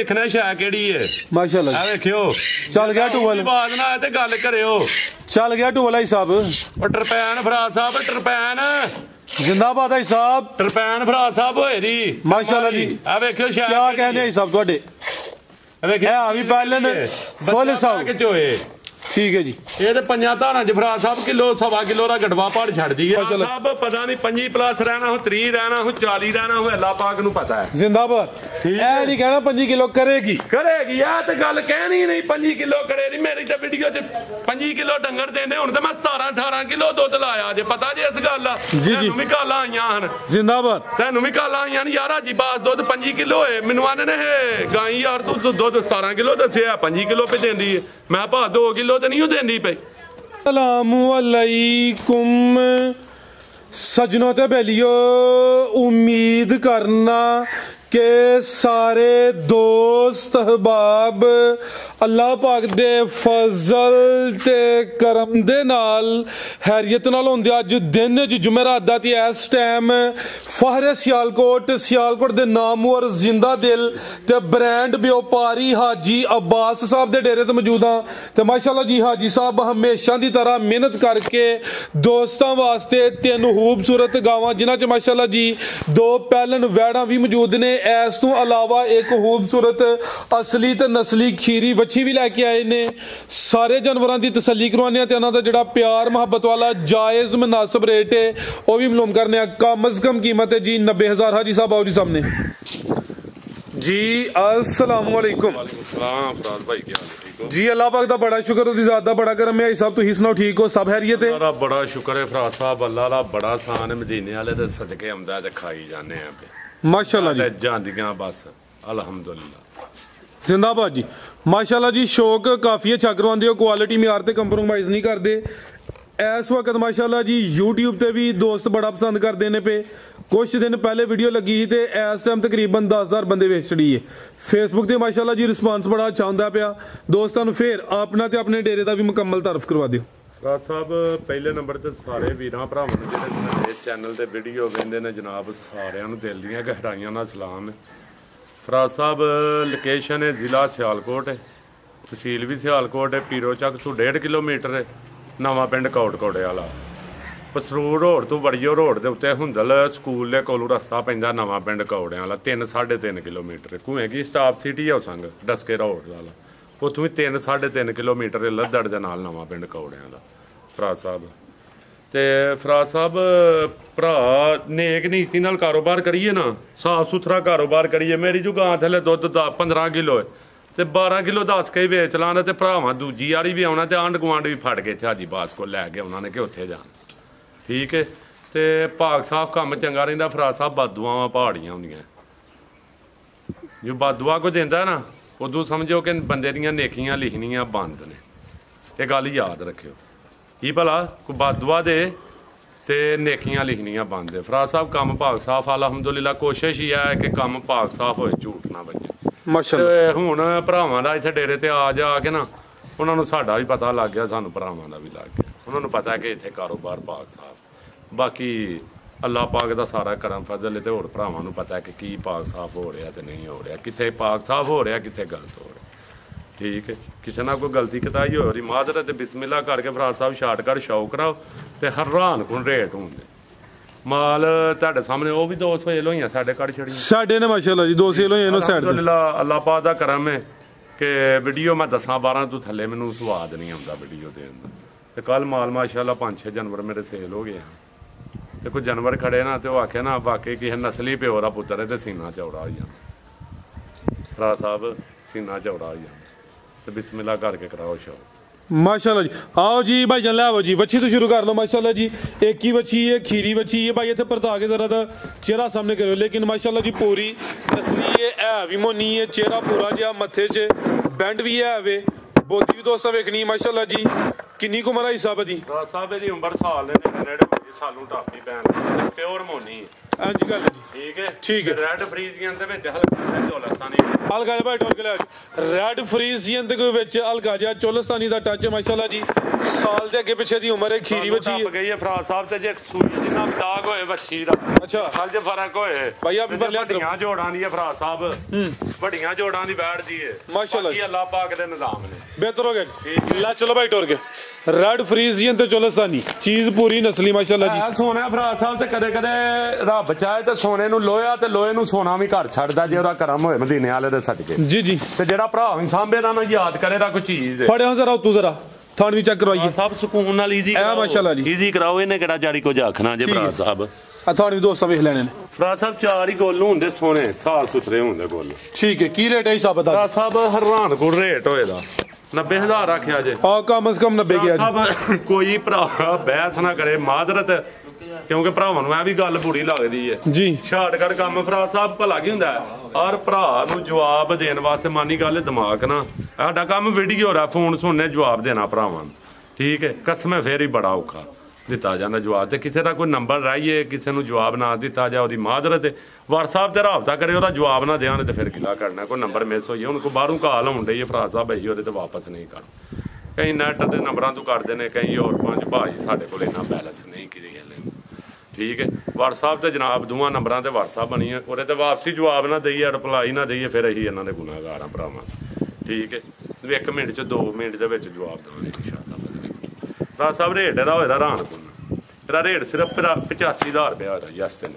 देखना शै केड़ी है माशाल्लाह आ देखियो चल गया टूवल बात ना ते गल करियो चल गया टूवल भाई साहब ओ टरपैन फराज साहब टरपैन जिंदाबाद भाई साहब टरपैन फराज साहब होए दी माशाल्लाह जी आ देखियो शै क्या कहने भाई साहब ਤੁਹਾਡੇ देखियो है अभी पहले फुल साहब के चोए ठीक है जी ਇਹ ਤੇ ਪੰਜਾਂ ਧਾਰਾਂ ਚ ਫਰਾਜ ਸਾਹਿਬ ਕਿਲੋ ਸਵਾ ਕਿਲੋ ਦਾ ਗੜਵਾ ਪਾੜ ਛੱਡਦੀ ਹੈ ਸਾਹਿਬ ਪਤਾ ਨਹੀਂ 25+ ਰਹਿਣਾ ਹੋ 30 ਰਹਿਣਾ ਹੋ 40 ਰਹਿਣਾ ਹੋ ਅੱਲਾਹ ਪਾਕ ਨੂੰ ਪਤਾ ਹੈ जिंदाबाद ऐ नहीं कहना 5 किलो करेगी ਆ ਤੇ ਗੱਲ ਕਹਿਣੀ ਨਹੀਂ 5 ਕਿਲੋ ਕਰੇ ਨਹੀਂ ਮੇਰੀ ਤੇ ਵੀਡੀਓ ਚ 5 ਕਿਲੋ ਡੰਗਰ ਦੇਣੇ ਹੁਣ ਤੇ ਮੈਂ 17 18 ਕਿਲੋ ਦੁੱਧ ਲਾਇਆ ਜੇ ਪਤਾ ਜੇ ਇਸ ਗੱਲ ਦਾ ਤੈਨੂੰ ਵੀ ਕਾਲਾਂ ਆਈਆਂ ਹਨ जिंदाबाद ਤੈਨੂੰ ਵੀ ਕਾਲਾਂ ਆਈਆਂ ਨੇ ਯਾਰ ਹਾਜੀ ਬਾਸ ਦੁੱਧ 5 ਕਿਲੋ ਹੋਏ ਮੈਨੂੰ ਆਨੇ ਨੇ ਗਾਈ ਯਾਰ ਤੂੰ ਦੁੱਧ 17 ਕਿਲੋ ਦੱਸਿਆ 5 ਕਿਲੋ ਪੇ ਦਿੰਦੀ ਹੈ ਮੈਂ ਭਾ 2 ਕਿਲੋ ਤੇ ਨਹੀਂ ਦਿੰਦੀ ਪਈ अस्सलामुअलैकुम सजनों ते बेलियो उम्मीद करना के सारे दोस्त अहबाब अल्लाह पाक दे फजल ते करम दे नाल हैरियत नाल होंदे अज दिन जुमेरात दा ते इस टाइम फहरे सियालकोट दे नामवर जिंदा दिल ते ब्रांड व्यापारी हाजी अब्बास साहब दे डेरे ते मौजूद हां ते माशाअल्लाह जी हाजी साहब हमेशा दी तरह मेहनत करके दोस्तां वास्ते 3 खूबसूरत गावां जिन्हां च माशाअल्लाह जी 2 पैलन वैड़ां भी मौजूद ने इस तो अलावा एक खूबसूरत असली ते नस्ली खीरी वच्छी भी लैके आए ने सारे जानवरों की तसल्ली करवाने ते उन्हां दा जिहड़ा प्यार मुहब्बत वाला जायज़ मुनासिब रेट है वह भी मालूम करने कम अज कम कीमत है जी 90,000 हाजी साहब आओ जी सामने जी अस्सलाम वालेकुम फराज भाई क्या हाल ठीक हो जी अल्लाह पाक दा बड़ा शुक्र ओदी ज़ात दा बड़ा करम है भाई साहब तुसीं सुनाओ ठीक हो सब खैरियत है बड़ा बड़ा शुक्र है फराज साहब अल्लाह दा बड़ा सान मदीने वाले ते सदके आंदा ते खाई जाने आ पे माशाल्लाह जी जांदियां बस अल्हम्दुलिल्लाह जिंदाबाद जी माशाल्लाह जी शौक काफ़ी अच्छा करवाते हो क्वालिटी म्यार ते कंप्रोमाइज़ नहीं करते इस वक्त माशाल्लाह जी यूट्यूब ते भी दोस्त बड़ा पसंद करते हैं पे कुछ दिन पहले वीडियो लगी थी तो इस टाइम तकरीबन 10,000 बंदे वेच चढ़ी है फेसबुक ते माशाल्लाह जी रिस्पांस बड़ा अच्छा होंदा पिया दोस्तों फिर अपना ते अपने डेरे का भी मुकम्मल तारफ करवा दिओ फराज साहब पहले नंबर ते सारे वीरां भरावां नूं जिहड़े साडे चैनल ते वीडियो वेंदे ने जनाब सारिआं नूं दिल दीआं गहराइयां नाल सलाम है फराज साहब लोकेशन है जिला सियालकोट है तहसील भी सियालकोट है पीरो ਚੱਕ ਤੋਂ 1.5 किलोमीटर है नवां पिंड कोटकोड़े वाला पसरूर रोड तो वड़ियो रोड के उत्ते हुंदल स्कूल के कोलों रस्ता पैंदा नवां पिंड कौड़ियां वाला 3-3.5 किलोमीटर कुएं की स्टाफ सिटी है संग डस्के रोड वाला उत्थों भी 3-3.5 किलोमीटर लद्दड़ दे नाल नवां पिंड कौड़ियां दा फराज साहब ते फराज साहब भरा नेक नीति नाल कारोबार करिए ना साफ सुथरा कारोबार करिए मेरी जो गां थले दुध 15 किलो है ते 12 किलो 10 के वेच लाना ते भरावां दूजी वाली भी आउणा ते आंढ गुआंढ भी फड़ के इत्थे हाजी बास को लैके आउणा ने कि उत्थे जाण ठीक है ते भाग साहब काम चंगा रहिंदा फराज साहब बददुआवां पहाड़ियां हुंदियां जो बददुआ को देंदा ना उदों समझो कि बंदे दियां नेकियां लिखनियां बंद ने ये गल याद रखियो की भला कोई बददुआ दे ते नेकियां लिखनियां बंद है फराज साहब काम भाग साफ अलहमदुलिल्लाह कोशिश ही है कि काम भाग साफ होए झूठ ना बजे माशाल्लाह हुण भरावां दा इत्थे डेरे ते आ जा के ना उन्हां नूं साडा भी पता लग गया सानूं भरावां दा भी लग गया उन्हां नूं पता है कि इत्थे कारोबार भाग साफ बाकी अल्लाह पाक दा सारा करम फजल है ते होर भरावां नूं पता है कि की पाक साफ हो रहा ते नहीं हो रहा कित्थे पाक साफ हो रहा कित्थे गलत हो रहा ठीक है किसी ना कोई गलती कताई हो रही मादर ते बिस्मिल्लाह करके फराज साहब शार्टकट शौ कराओ ते हैरान कुन रेट होंदे माल तुहाडे सामने वो भी 2 सेल होईयां साडे कड़ छड़ी साडे ने माशाल्लाह जी 2 सेल होईयां नो साइड ते अल्लाह पाक दा करम है कि वीडियो मैं 10-12 तो थल्ले मैनूं स्वाद नहीं आउंदा वीडियो देण दा ते कल माल माशाल्लाह 5-6 जानवर मेरे सेल हो गए ते कोई जानवर खड़े ना तो आखे ना वाकई किसी नस्ली प्यो का पुत्तर है तो सीना चौड़ा हो जाना फराज साहब सीना चौड़ा हो जाना तो बिस्मिल्लाह करके कराओ शो माशाल्लाह जी आओ जी भाई जान लाओ जी बच्ची तो शुरू कर लो माशाल्लाह जी एक ही बच्ची है खीरी बच्ची है भाई इतने परता के जरा दा चेहरा सामने करो लेकिन माशाल्लाह जी पूरी नस्ली है भी मोनी है चेहरा पूरा जिहा मत्थे च बैंड भी है वे बोती भी दोस्तां वेखनी माशाल्लाह जी किन्नी उम्र है हिसाब दी साहब दी उम्र साल ने ਸਾਲੂ ਟਾਪੀ ਪੈਣ ਪਿਓਰ ਮੋਨੀ ਹਾਂਜੀ ਗੱਲ ਜੀ ਠੀਕ ਹੈ ਠੀਕ ਹੈ। ਰੈੱਡ ਫਰੀਜ਼ੀਅਨ ਦੇ ਵਿੱਚ ਹਲਕਾ ਚੋਲਸਾਨੀ ਹਲਕਾ ਜਿਹਾ ਭਾਈ ਟੋਰ ਕੇ ਲਿਆ ਰੈਡ ਫਰੀਜ਼ੀਅਨ ਦੇ ਕੋਈ ਵਿੱਚ ਹਲਕਾ ਜਿਹਾ ਚੋਲਸਤਾਨੀ ਦਾ ਟੱਚ ਮਾਸ਼ਾਅੱਲਾ ਜੀ ਸਾਲ ਦੇ ਅੱਗੇ ਪਿੱਛੇ ਦੀ ਉਮਰ ਹੈ ਖੀਰੀ ਬੱਚੀ ਟੱਪ ਗਈ ਹੈ ਫਰਾਜ਼ ਸਾਹਿਬ ਤੇ ਜੇ ਸੂਈ ਜਿੰਨਾ ਦਾਗ ਹੋਏ ਵੱਛੀ ਦਾ ਅੱਛਾ ਹਲ ਜੇ ਫਰਕ ਹੋਏ ਭਾਈ ਆਪ ਪਰ ਲਿਆ ਵੱਡੀਆਂ ਜੋੜਾਂ ਦੀ ਹੈ ਫਰਾਜ਼ ਸਾਹਿਬ ਵੱਡੀਆਂ ਜੋੜਾਂ ਦੀ ਬੈਠ ਦੀ ਹੈ ਮਾਸ਼ਾਅੱਲਾ ਬਾਕੀ ਅੱਲਾਹ ਪਾਕ ਦੇ ਨਿਜ਼ਾਮ ਨੇ ਬਿਹਤਰ ਹੋ ਗਿਆ ਜੀ ਲੈ ਚਲੋ ਭਾਈ ਟੋਰ ਕੇ ਰੈਡ ਫਰੀਜ਼ੀਅਨ ਤੇ ਚੋਲਸਤਾਨੀ ਚੀਜ਼ ਪੂਰੀ ਨਸਲੀ ਮਾਸ਼ਾਅੱਲਾ ਜੀ ਸੋਨਾ ਫਰਾਜ਼ ਸਾਹਿਬ ਤੇ ਕਦੇ ਕਦੇ ਰੱਬ ਚਾਹੇ ਤੇ ਸੋਨੇ ਨੂੰ ਲੋਹਾ ਤੇ ਲੋਹੇ ਨੂੰ ਸੋਨਾ ਵੀ ਘਰ ਛੱਡਦਾ ਜੇ ਉਹਦਾ ਕਰਮ ਹੋਏ ਮਦੀਨੇ ਵਾਲੇ ਦੇ ਸਦਕੇ ਜੀ ਜੀ ਤੇ ਜਿਹੜਾ ਭਰਾ ਵੀ ਸਾਂਭੇ ਦਾ ਨਾ ਯਾਦ ਕਰੇ ਦਾ ਕੋਈ ਚੀਜ਼ ਫੜਿਆ ਜ਼ਰਾ ਤੂੰ ਜ਼ਰਾ ਥਾਣ ਵੀ ਚੈੱਕ ਕਰਵਾਈਏ ਸਭ ਸਕੂਨ ਨਾਲ ਈਜ਼ੀ ਇਹ ਮਾਸ਼ਾਅੱਲਾ ਜੀ ਈਜ਼ੀ ਕਰਾਓ ਇਹਨੇ ਕਿਹੜਾ ਜਾਰੀ ਕੁਝ ਆਖਣਾ ਜੇ ਭਰਾ ਸਾਹਿਬ ਆ ਥਾਣ ਵੀ ਦੋਸਤਾਂ ਵੇਖ ਲੈਣੇ ਨੇ ਫਰਾ ਸਾਹਿਬ ਚਾਰ ਹੀ ਗੋਲ ਹੁੰਦੇ ਸੋਹਣੇ ਸਾਫ ਸੁਥਰੇ ਹੁੰਦੇ ਗੋਲ ਠੀਕ ਹੈ ਕੀ ਰੇਟ ਹੈ ਹਿਸਾਬ ਦਾ ਫਰਾ ਸਾਹਿਬ ਹਰਾਨਪੁਰ ਰੇਟ ਹੋਏਦਾ 90000 ਰੱਖਿਆ ਜੇ ਆ ਕਮ ਸੇ ਕਮ 90 ਗਿਆ ਜੀ ਸਾਹਿਬ ਕੋਈ ਭਰਾ ਬਹਿਸ ਨਾ ਕਰੇ ਮਾਦਰਤ ਕਿਉਂਕਿ ਭਰਾਵਾਂ ਨੂੰ ਇਹ ਵੀ ਗੱਲ ਬੁਰੀ ਲੱਗਦੀ ਹੈ ਜੀ ਸ਼ਾਰਟਕਟ ਕੰਮ ਫਰਾ ਸਾਹਿਬ ਭਲਾ ਕੀ ਹੁੰਦਾ ਹੈ ਔਰ ਭਰਾ ਨੂੰ ਜਵਾਬ ਦੇਣ ਵਾਸਤੇ ਮਾਨੀ ਗੱਲ ਦਿਮਾਗ ਨਾ ਸਾਡਾ ਕੰਮ ਵੀਡੀਓ ਰਾ ਫੋਨ ਸੁਣਨੇ ਜਵਾਬ ਦੇਣਾ ਭਰਾਵਾਂ ਨੂੰ ਠੀਕ ਹੈ ਕਸਮੇ ਫੇਰ ਹੀ ਬੜਾ ਔਖਾ ਦਿੱਤਾ ਜਾਂਦਾ ਜਵਾਬ ਤੇ ਕਿਸੇ ਦਾ ਕੋਈ ਨੰਬਰ ਰਾਈਏ ਕਿਸੇ ਨੂੰ ਜਵਾਬ ਨਾ ਦਿੱਤਾ ਜਾ ਉਹਦੀ ਮਾਦਰਤ WhatsApp ਤੇ ਰਾਬਤਾ ਕਰੇ ਉਹਦਾ ਜਵਾਬ ਨਾ ਦੇਣ ਤੇ ਫਿਰ ਗਿਲਾ ਕਰਨਾ ਕੋਈ ਨੰਬਰ ਮਿਸ ਹੋਈ ਉਹਨੂੰ ਕੋ ਬਾਹਰੋਂ ਕਾਲ ਆਉਣ ਡਈ ਹੈ ਫਰਾ ਸਾਹਿਬ ਇਹੀ ਉਹਦੇ ਤੇ ਵਾਪਸ ਨਹੀਂ ਕਰ ਕਈ ਨੈਟ ਦੇ ਨੰਬਰਾਂ ਤੋਂ ਕਰਦੇ ਨੇ ਕਈ ਹੋਰ ਪੰਜ ਭਾਜੀ ਸਾਡੇ ਕੋਲ ਇੰਨਾ ਬੈਲੈਂਸ ਨਹੀਂ ਕਿਤੇ ਗੱਲ ਠੀਕ ਹੈ WhatsApp ਤੇ ਜਨਾਬ ਦੋਵਾਂ ਨੰਬਰਾਂ ਤੇ WhatsApp ਬਣੀ ਹੈ ਉਹਦੇ ਤੇ ਵਾਪਸੀ ਜਵਾਬ ਨਾ ਦਈਏ ਰਿਪਲਾਈ ਨਾ ਦਈਏ ਫਿਰ ਅਸੀਂ ਇਹਨਾਂ ਦੇ ਗੁਨਾਹਗਾਰ ਆ ਭਰਾਵਾਂ ਠੀਕ ਹੈ 1 ਮਿੰਟ ਚ 2 ਮਿੰਟ ਦੇ ਵਿੱਚ ਜਵਾਬ ਦੇਵਾਂਗੇ ਇਨਸ਼ਾਅੱਲਾ ਫਰਾ ਸਾਹਿਬ ਰੇਟ ਇਹਦਾ ਹੋਏਦਾ ਰਾਨਪੁਰ ਇਹਦਾ ਰੇਟ ਸਿਰਫ 85000 ਰੁਪਇਆ ਹੋਇਆ ਯਸ ਤੇ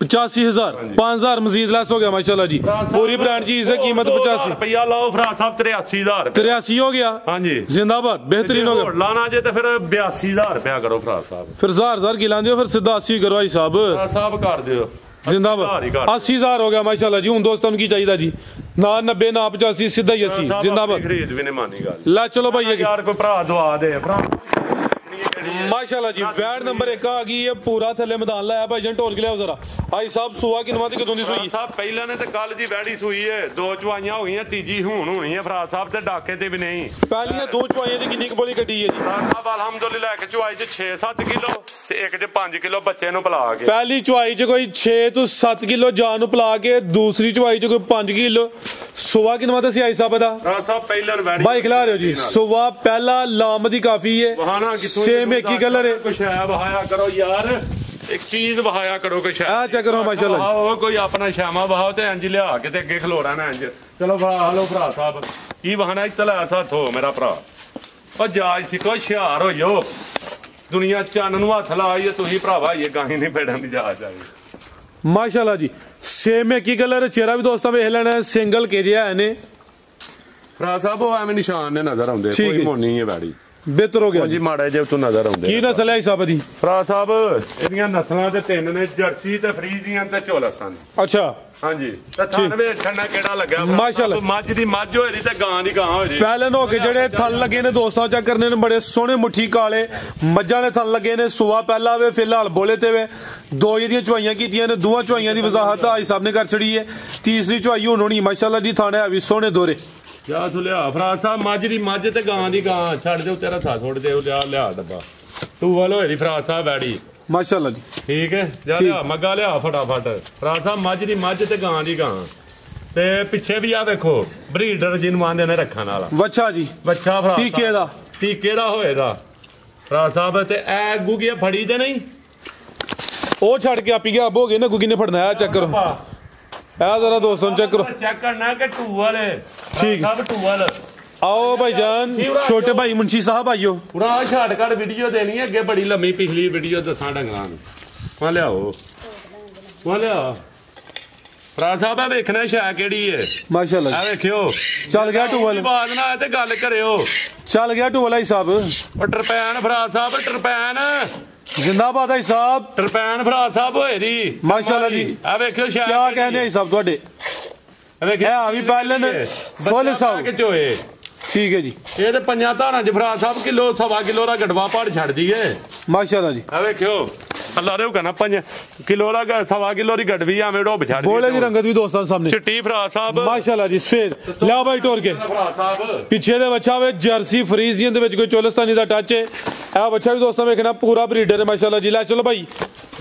85000 5000 ਮਜ਼ੀਦ ਲੈਸ ਹੋ ਗਿਆ ਮਾਸ਼ਾਅੱਲਾ ਜੀ ਪੂਰੀ ਬ੍ਰਾਂਡ ਚੀਜ਼ ਹੈ ਕੀਮਤ 85 ਰੁਪਇਆ ਲਾਓ ਫਰਾ ਸਾਹਿਬ 83000 83 ਹੋ ਗਿਆ ਹਾਂਜੀ ਜ਼ਿੰਦਾਬਾਦ ਬਿਹਤਰੀਨ ਹੋ ਗਿਆ ਲਾਣਾ ਜੇ ਤੇ ਫਿਰ 82000 ਰੁਪਇਆ ਕਰੋ ਫਰਾ ਸਾਹਿਬ ਫਿਰ 1000 ਕੀ ਲਾਂਦੇ ਹੋ ਫਿਰ ਸਿੱਧਾ 80 ਕਰੋ ਭਾਈ ਸਾਹਿਬ ਫਰਾ ਸਾਹਿਬ ਕਰ ਦਿਓ ਜ਼ਿੰਦਾਬਾਦ 80000 ਹੋ ਗਿਆ ਮਾਸ਼ਾਅੱਲਾ ਜੀ ਹੁਣ ਦੋਸਤਾਂ ਨੂੰ ਕੀ ਚਾਹੀਦਾ ਜੀ ਨਾ 90 ਨਾ 85 ਸਿੱਧਾ ਹੀ 80 ਜ਼ਿੰਦਾਬਾਦ ਖਰੀਦ ਵੀ ਨਹੀਂ ਮਾਨੀ ਗੱਲ ਲੈ ਚਲੋ ਭਾਈ ਯਾਰ ਕੋਈ ਭਰਾ ਦਵਾ ਦੇ ਭਰਾ माशाल्लाह जी वैट नंबर 1 आ गई है पूरा थले मैदान लाया भाई जन ढोल के लिया जरा आई साहब सुआ किनवा दी कदों दी सुई साहब ਪਹਿਲਾਂ ਨੇ ਤੇ ਕੱਲ ਦੀ ਵੈੜੀ ਸੂਈ ਏ ਦੋ ਚਵਾਈਆਂ ਹੋ ਗਈਆਂ ਤੀਜੀ ਹੁਣ ਹੋਣੀ ਹੈ ਫਰਾਦ ਸਾਹਿਬ ਤੇ ਡਾਕੇ ਤੇ ਵੀ ਨਹੀਂ ਪਹਿਲੀਆਂ ਦੋ ਚਵਾਈਆਂ ਚ ਕਿੰਨੀ ਕੁ ਬੋਲੀ ਕੱਢੀ ਹੈ ਜੀ ਫਰਾਦ ਸਾਹਿਬ ਅਲਹਮਦੁਲਿਲਾ ਇੱਕ ਚਵਾਈ ਚ 6-7 ਕਿਲੋ ਤੇ ਇੱਕ ਚ 5 ਕਿਲੋ ਬੱਚੇ ਨੂੰ ਪਿਲਾ ਕੇ ਪਹਿਲੀ ਚਵਾਈ ਚ ਕੋਈ 6 ਤੋਂ 7 ਕਿਲੋ ਜਾਨ ਨੂੰ ਪਿਲਾ ਕੇ ਦੂਸਰੀ ਚਵਾਈ ਚ ਕੋਈ 5 ਕਿਲੋ ਸੁਆ ਕਿਨਵਾ ਤੇ ਸੀ ਆਈ ਸਾਹਿਬ ਦਾ ਫਰਾਦ ਸਾਹਿਬ ਪਹਿਲਾਂ ਵੈੜੀ ਭਾਈ ਖਿਲਾ ਰਹੇ ਹੋ ਜੀ ਸੁਆ ਪਹਿਲਾ ਲਾਮ ਦੀ ਕਾਫੀ ਹੈ ਵਹਾਣਾ ਕਿਥੋਂ ਸੇਮ ਇੱਕ ਹੀ ਕਲਰ ਹੈ ਕੁਛ ਹੈ ਵਹਾਇਆ ਕਰੋ ਯਾਰ ਇੱਕ ਚੀਜ਼ ਵਹਾਇਆ ਕਰੋ ਕੁਛ ਆ ਚੈੱਕ ਕਰੋ ਮਾਸ਼ਾਅੱਲਾ ਉਹ ਕੋਈ ਆਪਣਾ ਸ਼ਾਮਾ ਵਹਾਓ ਤੇ ਇੰਜ ਲਿਆ ਕੇ ਤੇ ਅੱਗੇ ਖਲੋੜਾ ਨਾ ਇੰਜ ਚਲੋ ਭਰਾ ਹਲੋ ਭਰਾ ਸਾਹਿਬ ਕੀ ਵਹਾਣਾ ਇਤਲਾ ਸਾਥ ਹੋ ਮੇਰਾ ਭਰਾ ਉਹ ਜਾਜ ਸਿੱਖੋ ਹੁਸ਼ਿਆਰ ਹੋਇਓ ਦੁਨੀਆ ਚੰਨ ਨੂੰ ਹੱਥ ਲਾਈਏ ਤੁਸੀਂ ਭਰਾਵਾ ਇਹ ਗਾਹੀ ਨਹੀਂ ਪੈੜਾਂ ਦੀ ਜਾਜ ਆਈ ਮਾਸ਼ਾਅੱਲਾ ਜੀ ਸੇਮ ਇੱਕ ਹੀ ਕਲਰ ਚਿਹਰਾ ਵੀ ਦੋਸਤਾਂ ਵੇਖ ਲੈਣਾ ਸਿੰਗਲ ਕੇ ਜਿਹਾ ਹੈ ਨੇ ਭਰਾ ਸਾਹਿਬ ਉਹ ਐਵੇਂ ਨਿਸ਼ਾਨ ਨੇ ਨਜ਼ਰ ਆਉਂਦੇ ਕੋਈ ਮੋਨੀ ਹੈ ਵੈੜੀ ਬਿਹਤਰ ਹੋ ਗਿਆ ਜੀ ਮਾੜਾ ਜਿਹਾ ਤੋਂ ਨਜ਼ਰ ਆਉਂਦੇ ਕੀ ਨਸਲ ਹੈ ਹਿਸਾਬ ਦੀ ਭਰਾ ਸਾਹਿਬ ਇਹਦੀਆਂ ਨਸਲਾਂ ਤੇ ਤਿੰਨ ਨੇ ਜਰਸੀ ਤੇ ਫਰੀਜ਼ੀਅਨ ਤੇ ਚੋਲਸਨ ਅੱਛਾ ਹਾਂਜੀ ਤੇ ਥਣ ਵੇਖਣਾ ਕਿਹੜਾ ਲੱਗਿਆ ਮਾਸ਼ਾਅੱਲਾ ਮੱਝ ਦੀ ਮੱਝ ਹੋਏ ਦੀ ਤੇ ਗਾਂ ਦੀ ਗਾਂ ਹੋਏ ਦੀ ਪਹਿਲੇ ਹੋ ਕੇ ਜਿਹੜੇ ਥਲ ਲੱਗੇ ਨੇ ਦੋਸਤਾਂ ਚੈੱਕ ਕਰਨੇ ਨੇ ਬੜੇ ਸੋਹਣੇ ਮੁੱਠੀ ਕਾਲੇ ਮੱਝਾਂ ਦੇ ਥਲ ਲੱਗੇ ਨੇ ਸੁਆ ਪਹਿਲਾ ਵੇ ਫਿਲਹਾਲ ਬੋਲੇ ਤੇ ਵੇ ਦੋ ਇਹਦੀਆਂ ਚੁਆਈਆਂ ਕੀਤੀਆਂ ਨੇ ਦੋਵਾਂ ਚੁਆਈਆਂ ਦੀ ਵਜ਼ਾਹਤ ਆਈ ਸਾਹਿਬ ਨੇ ਕਰ ਛੜੀ ਹੈ ਤੀਸਰੀ ਚੁਆਈ ਹੁਣ ਹੋਣੀ ਮਾਸ਼ਾਅੱਲਾ ਜੀ ਥਾਣੇ ਆ ਵੀ ਸੋਹਣੇ ਦੋਰੇ ਜਾ ਤੂੰ ਲਿਆ ਫਰਾਜ਼ ਸਾਹਿਬ ਮੱਝ ਦੀ ਮੱਝ ਤੇ ਗਾਂ ਦੀ ਗਾਂ ਛੱਡ ਦਿਓ ਤੇਰਾ ਥਾ ਛੋੜ ਦੇ ਲਿਆ ਡੱਬਾ ਤੂੰ ਵਾਲ ਹੋਏ ਦੀ ਫਰਾਜ਼ ਸਾਹਿਬ ਵੈੜੀ ਮਾਸ਼ਾਅੱਲਾ ਜੀ ਠੀਕ ਹੈ ਜਾ ਲਿਆ ਮੱਗਾ ਲਿਆ ਫਟਾਫਟ ਫਰਾਜ਼ ਸਾਹਿਬ ਮੱਝ ਦੀ ਮੱਝ ਤੇ ਗਾਂ ਦੀ ਗਾਂ ਤੇ ਪਿੱਛੇ ਵੀ ਆ ਵੇਖੋ ਬਰੀਡਰ ਜਿਹਨੂੰ ਆਂਦੇ ਨੇ ਰੱਖਣ ਵਾਲਾ ਵੱਛਾ ਜੀ ਵੱਛਾ ਫਰਾਜ਼ ਟੀਕੇ ਦਾ ਹੋਏਗਾ ਫਰਾਜ਼ ਸਾਹਿਬ ਤੇ ਐ ਗੁੱਗੀ ਫੜੀ ਤੇ ਨਹੀਂ ਉਹ ਛੱਡ ਕੇ ਆਪੀ ਗਿਆ ਹੋ ਗਏ ਨਾ ਗੁੱਗੀ ਨੇ ਫੜਨਾ ਆ ਚੈੱਕ ਕਰੋ ਆ ਜ਼ਰਾ ਦੋਸਤਾਂ ਚੈੱਕ ਕਰੋ ਚੈੱਕ ਕਰਨਾ ਕਿ ਟੂਵਲ ਠੀਕ ਸਭ ਟੂਵਲ आओ भाईजान छोटे भाई मुंशी साहब आइयो पूरा शार्टकट वीडियो देनी है अगे बड़ी लम्मी पिछली वीडियो दसा डंगरां वहां लियाओ वहां लिया भरा साहब है वेखना शै केड़ी है माशाल्लाह आ वेखियो चल गया टूवल बात ना ते गल करियो चल गया टूवल भाई साहब ओ टरपैन भरा साहब टरपैन जिंदाबाद भाई साहब टरपैन भरा साहब होए दी माशाल्लाह जी आ वेखियो शै क्या कहने भाई साहब ਤੁਹਾਡੇ वेखियो आ भी पालन फुल साहब के चोए ठीक है जी ਇਹ ਤੇ ਪੰਜਾਂ ਧਾਰਾਂ ਚ ਭਰਾ ਸਾਹਿਬ ਕਿਲੋ 1.25 ਕਿਲੋ ਦਾ ਗੜਵਾ ਪਾੜ ਛੱਡ ਦਈਏ ਮਾਸ਼ਾਅੱਲਾ ਜੀ ਆ ਵੇਖਿਓ ਅੱਲਾ ਰੇ ਕਹਿੰਦਾ 5 ਕਿਲੋ ਦਾ 1.25 ਕਿਲੋ ਦੀ ਗੜਵੀ ਆਵੇਂ ਡੋਬ ਛੱਡ ਬੋਲੇ ਦੀ ਰੰਗਤ ਵੀ ਦੋਸਤਾਂ ਸਾਹਮਣੇ ਚਿੱਟੀ ਫਰਾ ਸਾਹਿਬ ਮਾਸ਼ਾਅੱਲਾ ਜੀ ਸਫੇਦ ਲਿਆ ਬਾਈ ਟੋਰ ਕੇ ਫਰਾ ਸਾਹਿਬ ਪਿੱਛੇ ਦੇ ਬੱਚਾ ਵੇ ਜਰਸੀ ਫਰੀਜ਼ੀਅਨ ਦੇ ਵਿੱਚ ਕੋਈ ਚੋਲਸਤਾਨੀ ਦਾ ਟੱਚ ਹੈ ਇਹ ਬੱਚਾ ਵੀ ਦੋਸਤਾਂ ਵੇਖਣਾ ਪੂਰਾ ਬਰੀਡਰ ਹੈ ਮਾਸ਼ਾਅੱਲਾ ਜੀ ਲੈ ਚਲੋ ਭਾਈ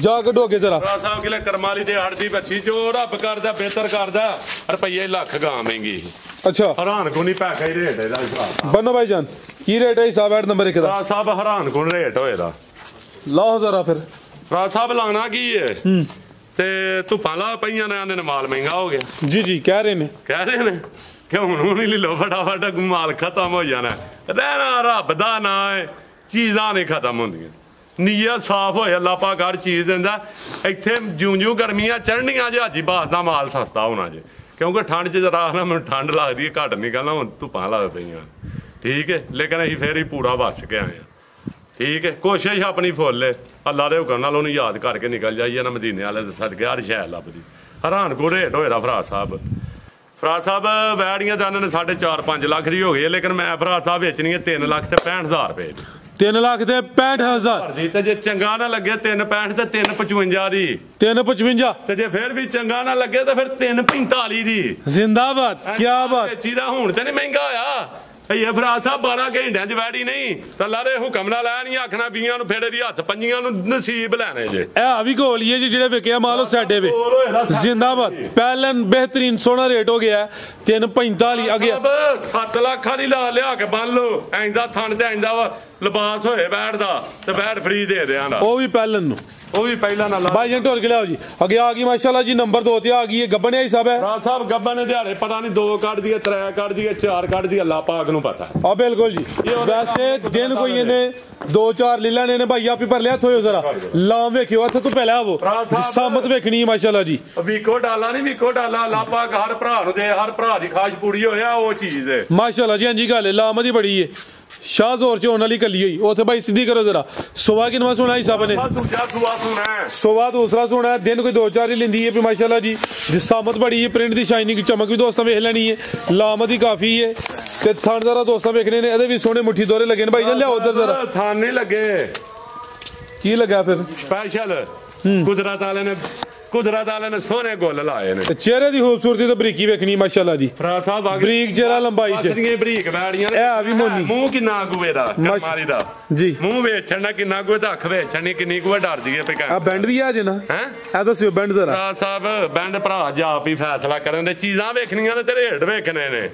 ਜਾ ਕੱਢੋ ਅੱਗੇ ਜ਼ਰਾ ਫਰਾ ਸਾਹਿਬ ਕਿਲੇ ਕਰਮਾਲੀ ਦੇ ਹੜ ਦੀ ਬੱਚੀ ਜੋ ਰੱਬ ਕਰਦਾ ਬਿਹਤਰ ਕਰਦਾ ਰੁਪਈਏ ਲੱਖ ਗਾਂ ਮਹਿੰਗੀ ਅੱਛਾ ਹੈਰਾਨ ਕੋ ਨਹੀਂ ਪੈਸਾ ਹੀ ਰੇਟ ਇਹਦਾ ਫਰਾ ਬੰਨੋ ਭਾਈ ਜਾਨ ਕੀ ਰੇਟ ਹੈ ਹਿਸਾਬ ਐਡ ਨੰਬਰ 1 ਦਾ ਫਰਾ ਸਾਹਿਬ ਹੈਰਾਨ ਕੋ ਰੇਟ ਹੋਏ ਦਾ ਲਾਓ ਜ਼ਰਾ ਫਿਰ ਫਰਾ ਸਾਹਿਬ ਲਾਣਾ ਕੀ ਹੈ ਤੇ ਧੁੱਪਾਂ ਲਾ ਪਈਆਂ ਨੇ ਮਾਲ ਮਹਿੰਗਾ ਹੋ ਗਿਆ ਜੀ ਜੀ ਕਹਿ ਰਹੇ ਨੇ ਨੇ ਕਿ ਹੁਣ ਨਹੀਂ ਲੈ ਲੋ ਫਟਾਫਟ ਮਾਲ ਖਤਮ ਹੋ ਜਾਣਾ ਰਹਿਣਾ ਰੱਬ ਦਾ ਨਾਂ ਹੈ ਚੀਜ਼ਾਂ ਨਹੀਂ ਖਤਮ ਹੁੰਦੀਆਂ ਨੀਅਤ ਸਾਫ਼ ਹੋਏ ਅੱਲਾ ਪਾਕ ਹਰ ਚੀਜ਼ ਦਿੰਦਾ ਇੱਥੇ ਜਿਉਂ ਗਰਮੀਆਂ ਚੜ੍ਹਨੀਆਂ ਜੇ ਹਾਜੀ ਬਾਸ ਦਾ ਮਾਲ ਸਸਤਾ ਹੋਣਾ ਜੇ ਕਿਉਂਕਿ ਠੰਡ 'ਚ ਜਰਾ ਨਾ ਮੈਨੂੰ ਠੰਡ ਲੱਗਦੀ ਹੈ ਘੱਟ ਨਿਕਲਣਾ ਹੁਣ ਧੁੱਪਾਂ ਲੱਗ ਪਈਆਂ ਠੀਕ ਹੈ ਲੇਕਿਨ ਅਸੀਂ ਫੇਰ ਹੀ ਪੂਰਾ ਬਚ ਕੇ ਆਏ ਹਾਂ ਠੀਕ ਹੈ ਕੋਸ਼ਿਸ਼ ਆਪਣੀ ਫੁੱਲ ਹੈ ਅੱਲਾ ਦੇ ਹੁਕਮ ਨਾਲ ਉਹਨੂੰ ਯਾਦ ਕਰਕੇ ਨਿਕਲ ਜਾਈਏ ਨਾ ਮਦੀਨੇ ਵਾਲੇ ਦੇ ਸਦਕੇ ਹਰ ਸ਼ੈ ਲੱਭਦੀ ਹੈਰਾਨ ਕੋ ਰੇਟ ਹੋਏਦਾ ਫਰਾ ਸਾਹਿਬ ਵੈੜੀਆਂ ਦਾਨਾਂ ਨੇ 4.5 ਲੱਖ ਦੀ ਹੋ ਗਈ ਹੈ ਲੇਕਿਨ ਮੈਂ ਫਰਾ ਸਾਹਿਬ ਵੇਚਣੀ ਹੈ 3,65,000 ਰੁਪਏ ਦੀ 3 ਲੱਖ ਤੇ 65,000 ਜੀ ਤੇ ਜੇ ਚੰਗਾ ਨਾ ਲੱਗੇ 3.65 ਤੇ 3.55 ਦੀ 355 ਤੇ ਜੇ ਫਿਰ ਵੀ ਚੰਗਾ ਨਾ ਲੱਗੇ ਤਾਂ ਫਿਰ 3.45 ਦੀ ਜ਼ਿੰਦਾਬਾਦ ਕੀ ਬਾਤ ਵੇਚੀ ਦਾ ਹੁਣ ਤੇ ਨਹੀਂ ਮਹਿੰਗਾ ਹੋਇਆ ਇਹ ਫਰਾ ਸਾਹਿਬ 12 ਘੰਟਿਆਂ ਚ ਵੈੜੀ ਨਹੀਂ ਤਾਂ ਲਾਰੇ ਹੁਕਮ ਨਾਲ ਲੈ ਨਹੀਂ ਆਖਣਾ ਬੀਆਂ ਨੂੰ ਫੇੜੇ ਦੀ ਹੱਥ ਪੰਜੀਆਂ ਨੂੰ ਨਸੀਬ ਲੈਣੇ ਜੇ ਇਹ ਵੀ ਗੋਲੀਏ ਜੀ ਜਿਹੜੇ ਵਿਕਿਆ ਮਾਲ ਉਹ ਸਾਡੇ ਵੇ ਜ਼ਿੰਦਾਬਾਦ ਪਹਿਲਾਂ ਬਿਹਤਰੀਨ ਸੋਹਣਾ ਰੇਟ ਹੋ ਗਿਆ 3.45 ਅੱਗੇ 7 ਲੱਖਾਂ ਦੀ ਲਾ ਲਿਆ ਕੇ ਬੰਨ ਲਓ ਐਂਦਾ ਥਣ ਤੇ ਐਂਦਾ ਲਿਬਾਸ ਹੋਏ ਬੈਠ ਦਾ ਤੇ ਬੈਠ ਫਰੀ ਦੇ ਦਿਆਂਗਾ ਉਹ ਵੀ ਪਹਿਲਾਂ ਨੂੰ ਉਹ ਵੀ ਪਹਿਲਾਂ ਨਾਲ ਭਾਈ ਜੀ ਢੋਲ ਕੇ ਲਿਆਓ ਜੀ ਅੱਗੇ ਆ ਗਈ ਮਾਸ਼ਾਅੱਲਾ ਜੀ ਨੰਬਰ 2 ਤੇ ਆ ਗਈ ਹੈ ਗੱਬਣ ਹੈ ਸਾਹਿਬ ਹੈ ਰਾਜ ਸਾਹਿਬ ਗੱਬਣ ਨੇ ਦਿਹਾੜੇ ਪਤਾ ਨਹੀਂ 2 ਕੱਢਦੀ ਹੈ 3 ਕੱਢਦੀ ਹੈ 4 ਕੱਢਦੀ ਹੈ ਅੱਲਾ ਪਾਕ ਨੂੰ ਪਤਾ ਆ ਬਿਲਕੁਲ ਜੀ ਵੈਸੇ ਦਿਨ ਕੋਈ ਇਹਨੇ 2-4 ਲੈ ਲੈਣੇ ਨੇ ਭਾਈ ਆਪੀ ਪਰ ਲਿਆ ਥੋਇਓ ਜ਼ਰਾ ਲਾਮ ਵੇਖਿਓ ਇੱਥੇ ਤੋਂ ਪਹਿਲਾਂ ਆਵੋ ਸਾਮਤ ਵੇਖਣੀ ਮਾਸ਼ਾਅੱਲਾ ਜੀ ਵੀਕੋ ਡਾਲਾ ਨਹੀਂ ਵੀਕੋ ਡਾਲਾ ਅੱਲਾ ਪਾਕ ਹਰ ਭਰਾ ਨੂੰ ਦੇ ਹਰ ਭਰਾ ਦੀ ਖਾਸ਼ ਪੂਰੀ ਹੋਇਆ ਉਹ ਚੀਜ਼ ਹੈ ਮਾਸ਼ਾਅੱਲਾ ਜੀ ਹਾਂਜੀ ਗੱਲ ਲਾਮ ਦੀ ਬੜੀ ਹੈ ਸ਼ਾਹਜ਼ੋਰ ਚ ਹੋਣ ਵਾਲੀ ਕੱਲੀ ਹੋਈ ਉਥੇ ਭਾਈ ਸਿੱਧੀ ਕਰੋ ਜ਼ਰਾ ਸੁਬਾ ਕਿਨਵਾ ਸੁਣਾ ਹਿਸਾਬ ਨੇ ਦੂਜਾ ਸੁਣਾ ਸੁਬਾ ਦੂਸਰਾ ਸੁਣਾ ਦਿਨ ਕੋਈ 2-4 ਹੀ ਲੈਂਦੀ ਹੈ ਵੀ ਮਾਸ਼ਾਅੱਲਾ ਜੀ ਜਿਸਾਮਤ ਬੜੀ ਹੈ ਪ੍ਰਿੰਟ ਦੀ ਸ਼ਾਈਨਿੰਗ ਚਮਕ ਵੀ ਦੋਸਤਾਂ ਵੇਖ ਲੈਣੀ ਹੈ ਲਾਮਤ ਹੀ ਕਾਫੀ ਹੈ ਤੇ ਥਣ ਜ਼ਰਾ ਦੋਸਤਾਂ ਵੇਖਣੇ ਨੇ ਇਹਦੇ ਵੀ ਸੋਹਣੇ ਮੁੱਠੀ ਦੋਰੇ ਲੱਗੇ ਨੇ ਭਾਈ ਜੀ ਲਿਆਓ ਉਧਰ ਜ਼ਰਾ ਥਣ ਨਹੀਂ ਲੱਗੇ ਕੀ ਲੱਗਾ ਫਿਰ ਸਪੈਸ਼ਲ ਕੁਦਰਤ ਵਾਲੇ ਨੇ ਸੋਹਣੇ ਗੁੱਲ ਲਾਏ ਨੇ ਚਿਹਰੇ ਦੀ ਖੂਬਸੂਰਤੀ ਤੇ ਬਰੀਕੀ ਵੇਖਣੀ ਮਾਸ਼ਾਅੱਲਾ ਜੀ ਫਰਾ ਸਾਹਿਬ ਬਰੀਕ ਚਿਹਰਾ ਲੰਬਾਈ ਚ ਬਰੀਕ ਬੈੜੀਆਂ ਨੇ ਇਹ ਵੀ ਮੋਨੀ ਮੂੰਹ ਕਿੰਨਾ ਗੁਵੇ ਦਾ ਕਰਮਾਲੀ ਦਾ ਜੀ ਮੂੰਹ ਵੇਚਣਾ ਕਿੰਨਾ ਗੁਵੇ ਤਾਂ ਅੱਖ ਵੇਚਣੀ ਕਿੰਨੀ ਗੁਵੇ ਡਰਦੀ ਹੈ ਪਈ ਆ ਬੈਂਡ ਵੀ ਆ ਜੇ ਨਾ ਹੈ ਇਹ ਦੱਸਿਓ ਬੈਂਡ ਜ਼ਰਾ ਫਰਾ ਸਾਹਿਬ ਬੈਂਡ ਭਰਾ ਜਾ ਆਪ ਹੀ ਫੈਸਲਾ ਕਰਨ ਦੇ ਚੀਜ਼ਾਂ ਵੇਖਣੀਆਂ ਤੇ ਤੇਰੇ ਰੇਟ ਵੇਖਣੇ ਨੇ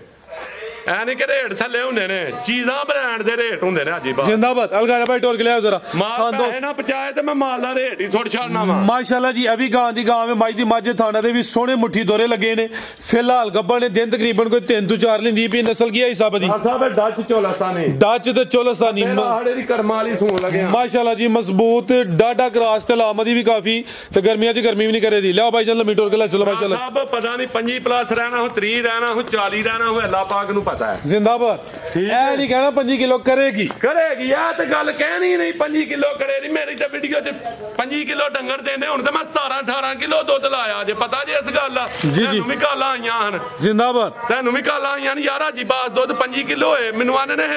ਐ ਨਹੀਂ ਕਿ ਰੇਟ ਥੱਲੇ ਹੁੰਦੇ ਨੇ ਚੀਜ਼ਾਂ ਬ੍ਰਾਂਡ ਦੇ ਰੇਟ ਹੁੰਦੇ ਨੇ ਹਾਜੀ ਬਾਤ ਜ਼ਿੰਦਾਬਾਦ ਅਲਗਾਇਆ ਭਾਈ ਟੋਲ ਕੇ ਲਿਆਓ ਜ਼ਰਾ ਮਾਲ ਪੈਸੇ ਨਾ ਪਚਾਏ ਤੇ ਮੈਂ ਮਾਲ ਦਾ ਰੇਟ ਹੀ ਛੋੜ ਛੱਡਣਾ ਵਾ ਮਾਸ਼ਾਅੱਲਾ ਜੀ ਇਹ ਵੀ ਗਾਂ ਦੀ ਗਾਂ ਵੇ ਮਾਈ ਦੀ ਮੱਝ ਥਾਣਾ ਦੇ ਵੀ ਸੋਹਣੇ ਮੁੱਠੀ ਦੋਰੇ ਲੱਗੇ ਨੇ ਫਿਲਹਾਲ ਗੱਬਣ ਨੇ ਦਿਨ ਤਕਰੀਬਨ ਕੋਈ 3 ਤੋਂ 4 ਲੈਂਦੀ ਵੀ ਨਸਲ ਕੀ ਹੈ ਹਿਸਾਬ ਦੀ ਸਾਹਿਬ ਡੱਚ ਚੋਲਸਤਾਨੀ ਡੱਚ ਤੇ ਚੋਲਸਤਾਨੀ ਹਾੜੇ ਦੀ ਕਰਮਾਂ ਵਾਲੀ ਸੂਣ ਲੱਗਿਆ ਮਾਸ਼ਾਅੱਲਾ ਜੀ ਮਜ਼ਬੂਤ ਡਾਡਾ ਕਰਾਸ ਤੇ ਲਾਮਦੀ ਵੀ ਕਾਫੀ ਤੇ ਗਰਮੀਆਂ 'ਚ ਗਰਮੀ ਵੀ ਨਹੀਂ ਕਰੇ ਦੀ ਲਿਆਓ ਭਾਈ ਜਨ ਲੰਮੀ ਟੋਲ ਕੇ ਲੈ ਚਲੋ ਮਾਸ਼ਾਅੱਲਾ ਸਾਹਿਬ ਪਤਾ ਨਹੀਂ 25+ ਰਹਿਣਾ ਹੋ 30 ਰਹਿਣਾ ਹੋ 40 ਰਹਿਣਾ ਹੋ ਅੱਲਾ ਪਾਕ ਨੂੰ ਪਤਾ ਹੈ ਜ਼ਿੰਦਾਬਾਦ ਇਹ ਨਹੀਂ ਕਹਿਣਾ 5 ਕਿਲੋ ਕਰੇਗੀ ਆ ਤੇ ਗੱਲ ਕਹਿਣੀ ਨਹੀਂ 5 ਕਿਲੋ ਕਰੇ ਨਹੀਂ ਮੇਰੀ ਤਾਂ ਵੀਡੀਓ 'ਚ 5 ਕਿਲੋ ਡੰਗਰ ਦੇਣੇ ਹੁਣ ਤੇ ਮੈਂ 17-18 ਕਿਲੋ ਦੁੱਧ ਲਾਇਆ ਜੇ ਪਤਾ ਜੇ ਇਸ ਗੱਲ ਆ ਤੈਨੂੰ ਵੀ ਕਾਲਾਂ ਆਈਆਂ ਹਨ ਜ਼ਿੰਦਾਬਾਦ ਤੈਨੂੰ ਵੀ ਕਾਲਾਂ ਆਈਆਂ ਨੇ ਯਾਰ ਹਾਜੀ ਬਾਸ ਦੁੱਧ 5 ਕਿਲੋ ਹੋਏ ਮੈਨੂੰ ਆਨੇ ਨੇ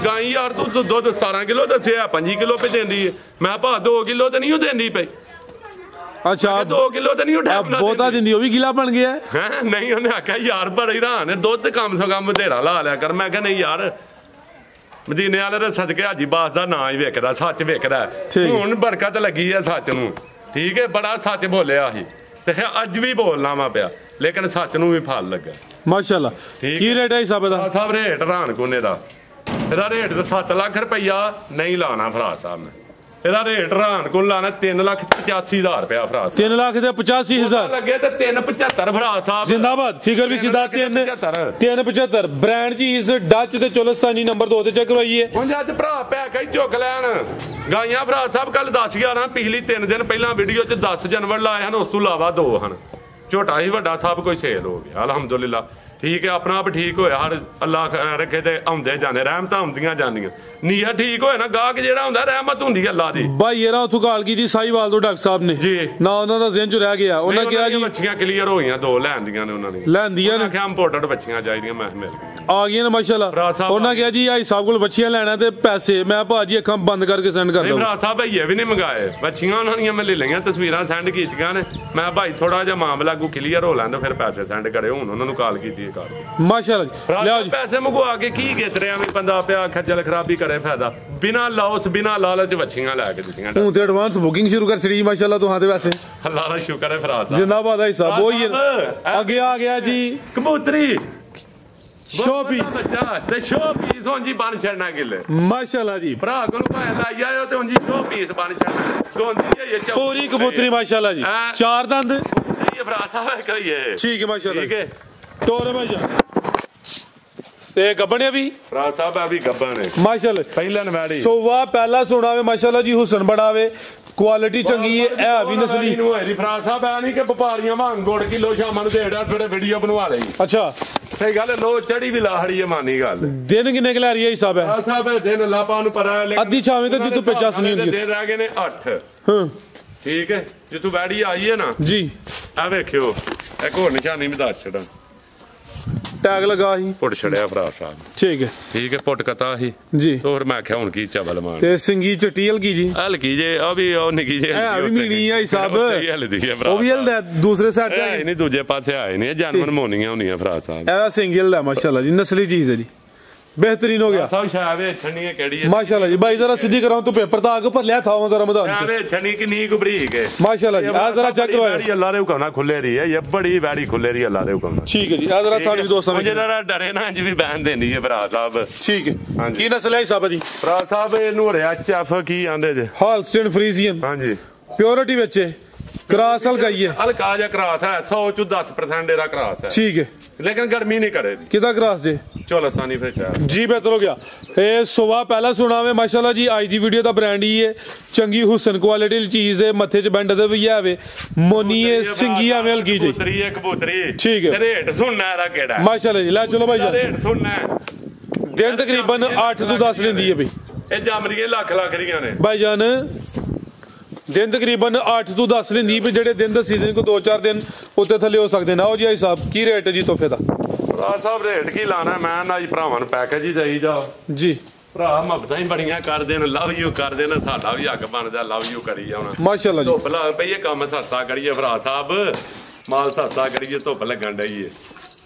ਗਾਈ ਯਾਰ ਤੂੰ ਦੁੱਧ 17 ਕਿਲੋ ਦੱਸਿਆ 5 ਕਿਲੋ ਪੇ ਦਿੰਦੀ ਮੈਂ ਭਾ 2 ਕਿਲੋ ਤੇ ਨਹੀਂ ਦਿੰਦੀ ਪਈ ਅੱਛਾ 2 ਕਿਲੋ ਤੇ ਨਹੀਂ ਬਹੁਤਾ ਦਿੰਦੀ ਉਹ ਵੀ ਗਿਲਾ ਬਣ ਗਿਆ ਹੈ ਨਹੀਂ ਉਹਨੇ ਆਖਿਆ ਯਾਰ ਬੜਾ ਹੈਰਾਨ ਦੁੱਧ ਕਮ ਸੋ ਕਮ ਬਥੇਰਾ ਲਾ ਲਿਆ ਕਰ ਮੈਂ ਕਿਹਾ ਨਹੀਂ ਯਾਰ ਮਦੀਨੇ ਵਾਲੇ ਦੇ ਸਦਕੇ ਹਾਜੀ ਬਾਸ ਦਾ ਨਾਂ ਹੀ ਵੇਖਦਾ ਸੱਚ ਵੇਖਦਾ ਹੁਣ ਬਰਕਤ ਲੱਗੀ ਆ ਸੱਚ ਨੂੰ ਠੀਕ ਹੈ ਬੜਾ ਸੱਚ ਬੋਲਿਆ ਸੀ ਤੇ ਅੱਜ ਵੀ ਬੋਲਣਾ ਵਾ ਪਿਆ ਲੇਕਿਨ ਸੱਚ ਨੂੰ ਵੀ ਫਲ ਲੱਗਾ ਮਾਸ਼ਾਅੱਲਾ ਕੀ ਰੇਟ ਹੈ ਹਿਸਾਬ ਦਾ ਸਾਹਿਬ ਰੇਟ ਹੈਰਾਨ ਕੋਨੇ ਦਾ ਇਹਦਾ ਰੇਟ ਤਾਂ 7 ਲੱਖ ਰੁਪਈਆ ਨਹੀਂ ਲਾਣਾ ਫਰਾ ਸਾਹਿਬ ਨੇ ਇਹਦਾ ਰੇਟ ਹੈਰਾਨ ਕੋਲ ਲਾਣਾ 3,85,000 ਰੁਪਇਆ ਫਰਾ 3 ਲੱਖ ਤੇ 85,000 ਲੱਗੇ ਤੇ 3,75 ਫਰਾ ਸਾਹਿਬ ਜ਼ਿੰਦਾਬਾਦ ਫਿਗਰ ਵੀ ਸਿੱਧਾ 3,75 ਬ੍ਰਾਂਡ ਚੀਜ਼ ਡੱਚ ਤੇ ਚੋਲਸਤਾਨੀ ਨੰਬਰ 2 ਤੇ ਚੈੱਕ ਕਰਵਾਈਏ ਹੁਣ ਅੱਜ ਭਰਾ ਪੈ ਕੇ ਝੁਕ ਲੈਣ ਗਾਈਆਂ ਫਰਾ ਸਾਹਿਬ ਕੱਲ 10-11 ਪਿਛਲੀ 3 ਦਿਨ ਪਹਿਲਾਂ ਵੀਡੀਓ 'ਚ 10 ਜਨਵਰ ਲਾਏ ਹਨ ਉਸ ਤੋਂ ਇਲਾਵਾ 2 ਹਨ ਝੋਟਾ ਹੀ ਵੱਡਾ ਸਭ ਕੁਝ ਸੇਲ ਹੋ ਗਿਆ ਅਲਹਮਦੁਲਿਲਾ ਠੀਕ ਹੈ ਆਪਣਾ ਆਪ ਠੀਕ ਹੋਇਆ ਹਰ ਅੱਲਾ ਰੱਖੇ ਤੇ ਆਉਂਦੇ ਜਾਂਦੇ ਰਹਿਮਤਾਂ ਆਉਂਦੀਆਂ ਜਾਂਦੀਆਂ ਨੀਅਤ ਠੀਕ ਹੋਏ ਨਾ ਗਾਹਕ ਜਿਹੜਾ ਹੁੰਦਾ ਰਹਿਮਤ ਹੁੰਦੀ ਅੱਲਾ ਦੀ ਭਾਈ ਇਹਰਾ ਉਥੋਂ ਗਾਲ ਕੀਤੀ ਸਾਹੀਵਾਲ ਤੋਂ ਡਾਕਟਰ ਸਾਹਿਬ ਨੇ ਜੀ ਨਾ ਉਹਨਾਂ ਦਾ ਜ਼ਿਹਨ ਚ ਰਹਿ ਗਿਆ ਉਹਨਾਂ ਕਿਹਾ ਜੀ ਬੱਚੀਆਂ ਕਲੀਅਰ ਹੋਈਆਂ 2 ਲੈਂਦੀਆਂ ਨੇ ਉਹਨਾਂ ਨੇ ਲੈਂਦੀਆਂ ਨੇ ਆਖਿਆ ਇੰਪੋਰਟੈਂਟ ਬੱਚੀਆਂ ਚਾਹੀਦੀਆਂ ਮੈਂ ਮਿਲ ਗਈਆਂ ਆ ਗਈਆਂ ਨੇ ਮਾਸ਼ਾਅੱਲਾ ਉਹਨਾਂ ਕਿਹਾ ਜੀ ਆਈ ਸਾਹਿਬ ਕੋਲ ਬੱਚੀਆਂ ਲੈਣਾ ਤੇ ਪੈਸੇ ਮੈਂ ਭਾਜੀ ਅੱਖਾਂ ਬੰਦ ਕਰਕੇ ਸੈਂਡ ਕਰ ਦਊਂ ਭਰਾ ਸਾਹਿਬ ਭਈਏ ਵੀ ਨਹੀਂ ਮੰਗਾਏ ਬੱਚੀਆਂ ਉਹਨਾਂ ਦੀਆਂ ਮੈਂ ਲੈ ਲਈਆਂ ਤਸਵੀਰਾਂ ਸੈਂਡ ਕੀਤੀਆਂ ਨੇ ਮੈਂ ਭਾਈ ਥੋੜਾ ਜਿਹਾ ਮਾਮਲਾ ਕੋ ਕਲੀਅਰ ਹੋ ਲੈਂਦਾ ਫਿਰ ਪੈਸੇ ਸੈਂਡ ਕਰਿਓ ਹੁਣ ਉਹਨਾਂ ਨੂੰ ਕਾਲ ਕੀਤੀ ਕਰ ਮਾਸ਼ਾਅੱਲਾ ਜੀ ਲਿਆਓ ਜੀ ਪੈਸੇ ਮੰਗਵਾ ਕੇ ਕੀ ਗਿੱਤ ਰਿਹਾ ਵੀ ਬੰਦਾ ਪਿਆ ਖੱਜਲ ਖਰਾਬੀ ਕਰੇ ਫਾਇਦਾ ਬਿਨਾ ਲਾਉਸ ਬਿਨਾ ਲਾਲਚ ਬੱਚੀਆਂ ਲੈ ਕੇ ਦਿੱਤੀਆਂ ਹੁਣ ਤੇ ਐਡਵਾਂਸ ਬੁਕਿੰਗ ਸ਼ੁਰੂ ਕਰ ਛੜੀ ਮਾਸ਼ਾਅੱਲਾ ਤੁਹਾਂ ਦੇ ਵੈਸੇ ਅੱਲਾਹ ਦਾ ਸ਼ੁਕਰ ਹੈ ਫਰਾਜ਼ ਸਾਹਿਬ ਜ਼ਿੰਦਾਬਾਦ ਆਈ ਸਾਹਿਬ ਉਹੀ ਅੱਗੇ ਆ ਗਿਆ ਜੀ ਕਬੂਤਰੀ ਸ਼ੋਪੀਸ ਬੱਚਾ ਤੇ ਸ਼ੋਪੀਸ ਹੁਣ ਜੀ ਬਣ ਛੜਨਾ ਗਿੱਲੇ ਮਾਸ਼ਾਅੱਲਾ ਜੀ ਭਰਾ ਕੋਲ ਭਾਵੇਂ ਲਾਈ ਆਇਓ ਤੇ ਹੁਣ ਜੀ ਸ਼ੋਪੀਸ ਬਣ ਛੜਨਾ ਦੋਂਦੀ ਹੈ ਇਹ ਪੂਰੀ ਕਬੂਤਰੀ ਮਾਸ਼ਾਅੱਲਾ ਜੀ 4 ਦੰਦ ਇਹ ਫਰਾਜ਼ ਸਾਹਿਬ ਕਹੀਏ ਠੀਕ ਹੈ ਮਾਸ਼ਾਅੱਲਾ ਠੀਕ ਹੈ ਤੋਰੇ ਭਾਈ ਜਾਨ ਤੇ ਗੱਬਣੇ ਵੀ ਫਰਾਜ਼ ਸਾਹਿਬ ਆ ਵੀ ਗੱਬਣ ਨੇ ਮਾਸ਼ਾਅੱਲਾ ਪਹਿਲਾਂ ਨਵਾੜੀ ਸੋਵਾ ਪਹਿਲਾ ਸੁਣਾਵੇ ਮਾਸ਼ਾਅੱਲਾ ਜੀ ਹੁਸਨ ਬਣਾਵੇ ਕੁਆਲਿਟੀ ਚੰਗੀ ਹੈ ਇਹ ਵੀ ਨਸਲੀ ਨੂੰ ਹੈ ਜੀ ਫਰਾਜ਼ ਸਾਹਿਬ ਐ ਨਹੀਂ ਕਿ ਵਪਾਰੀਆਂ ਵਾਂਗ ਗੁੜ ਕਿਲੋ ਸ਼ਾਮਾਂ ਨੂੰ ਦੇੜਾ ਥੋੜੇ ਵੀਡੀਓ ਬਣਵਾ ਲਈ ਅੱਛਾ ਸਹੀ ਗੱਲ ਹੈ ਲੋ ਚੜੀ ਵੀ ਲਾਹੜੀ ਹੈ ਮਾਨੀ ਗੱਲ ਦਿਨ ਕਿੰਨੇ ਕੁ ਲੈ ਰਹੀ ਹੈ ਹਿਸਾਬ ਹੈ ਸਾਹਿਬ ਦਿਨ ਲਾਪਾ ਨੂੰ ਪਤਾ ਹੈ ਅੱਧੀ ਛਾਵੇਂ ਤੇ ਜਿੱਤੂ ਪੇਚਾਸ ਨਹੀਂ ਹੁੰਦੀ ਦਿਨ ਰਹਿ ਗਏ ਨੇ 8 ਹਾਂ ਠੀਕ ਹੈ ਜਿੱਤੂ ਵੈੜੀ ਆਈ ਹੈ ਨਾ ਜੀ ਆ ਵੇਖਿਓ ਇੱਕ ਹੋਰ ਨਿਸ਼ਾਨੀ ਵੀ ਦੱਸ ਛੜਾ ਟੈਗ ਲਗਾ ਹੀ ਪੁੱਟ ਛੜਿਆ ਫਰਾਜ਼ ਸਾਹਿਬ ਠੀਕ ਹੈ ਪੁੱਟ ਕਤਾ ਹੀ ਜੀ ਹੋਰ ਮੈਂ ਕਿਹਾ ਹੁਣ ਕੀ ਚਵਲ ਮਾਰ ਤੇ ਸਿੰਗੀ ਚਟੀ ਹਲਕੀ ਜੀ ਹਲਕੀ ਜੇ ਆ ਵੀ ਉਹ ਨਿੱਕੀ ਜੇ ਇਹ ਵੀ ਮੀਣੀ ਆ ਹਿਸਾਬ ਹਲਦੀ ਹੈ ਉਹ ਵੀ ਹਲਦਾ ਦੂਸਰੇ ਸਾਈਡ ਤੇ ਨਹੀਂ ਦੂਜੇ ਪਾਸੇ ਆਏ ਨਹੀਂ ਜਾਨਵਰ ਮੋਨੀਆਂ ਹੁੰਦੀਆਂ ਫਰਾਜ਼ ਸਾਹਿਬ ਇਹ ਸਿੰਗਲ ਹੈ ਮਾਸ਼ਾਅੱਲਾ ਜੀ ਨਸਲੀ ਚੀਜ਼ ਹੈ ਜੀ बेहतरीन हो गया सब शावे छनी है केड़ी है माशाल्लाह जी भाई जरा सीधी कराऊं तो पेपर तो आगे पर लिया था जरा मैदान से शावे छनी की नी कुबरीक है माशाल्लाह जी आ जरा चेक करो ये अल्लाह रे हुक्म खुले रही है ये बड़ी वैड़ी खुले रही है अल्लाह रे हुक्म ठीक है जी आ जरा थाने दोस्तों मुझे जरा डरे ना जी भी बहन देनी है भरा साहब ठीक है की नस्ल है साहब जी भरा साहब नु रिया चफ की आंदे जे हॉलस्टाइन फ्रीजियन हां जी प्योरिटी बच्चे क्रॉस हल्का ही है हल्का जा क्रॉस है 100 चु 10% एरा क्रॉस है ठीक है लेकिन गर्मी नहीं करे किदा क्रॉस जे चलो आसानी फिर जी बेहतर हो गया ए सुबह पहला सुनावे माशाल्लाह जी आज दी वीडियो दा ब्रांड ही है चंगी हुसन क्वालिटी चीज है मथे च बैंड दे भी आवे मोनी है सिंगी आवे हल्की जी कबूतरी ठीक है रेट सुनना है केड़ा माशाल्लाह जी ला चलो भाई रेट सुनना है दिन तकरीबन 8 ਤੋਂ 10 ਲੈਂਦੀ ਹੈ ਬਈ ਇਹ ਜੰਮਰੀਆਂ ਲੱਖ ਲੱਖ ਦੀਆਂ ਨੇ ਭਾਈ ਜਾਨ दिन तकरीबन 8 ਤੋਂ 10 ਲੈਂਦੀ ਵੀ ਜਿਹੜੇ ਦਿਨ ਦੱਸੀ ਦਿਨ ਕੋ 2-4 ਦਿਨ ਉੱਤੇ ਥੱਲੇ ਹੋ ਸਕਦੇ ਨੇ ਆਓ ਜੀ ਸਾਹਿਬ ਕੀ ਰੇਟ ਹੈ ਜੀ ਤੋਹਫੇ ਦਾ ਭਰਾ ਸਾਹਿਬ ਰੇਟ ਕੀ ਲਾਣਾ ਮੈਂ ਨਾ ਜੀ ਭਰਾਵਾਂ ਨੂੰ ਪੈਕੇਜ ਹੀ ਦੇਈ ਜਾ ਜੀ ਭਰਾ ਮਬਦਾਂ ਹੀ ਬੜੀਆਂ ਕਰਦੇ ਨੇ ਲਵ ਯੂ ਕਰਦੇ ਨੇ ਸਾਡਾ ਵੀ ਹੱਕ ਬਣਦਾ ਲਵ ਯੂ ਕਰੀ ਜਾਣਾ ਮਾਸ਼ਾਅੱਲਾ ਜੀ ਧੁੱਪ ਲੱਗ ਪਈ ਇਹ ਕੰਮ ਸਸਤਾ ਕਰੀਏ ਭਰਾ ਸਾਹਿਬ ਮਾਲ ਸਸਤਾ ਕਰੀਏ ਧੁੱਪ ਲੱਗਣ ਡਈ ਏ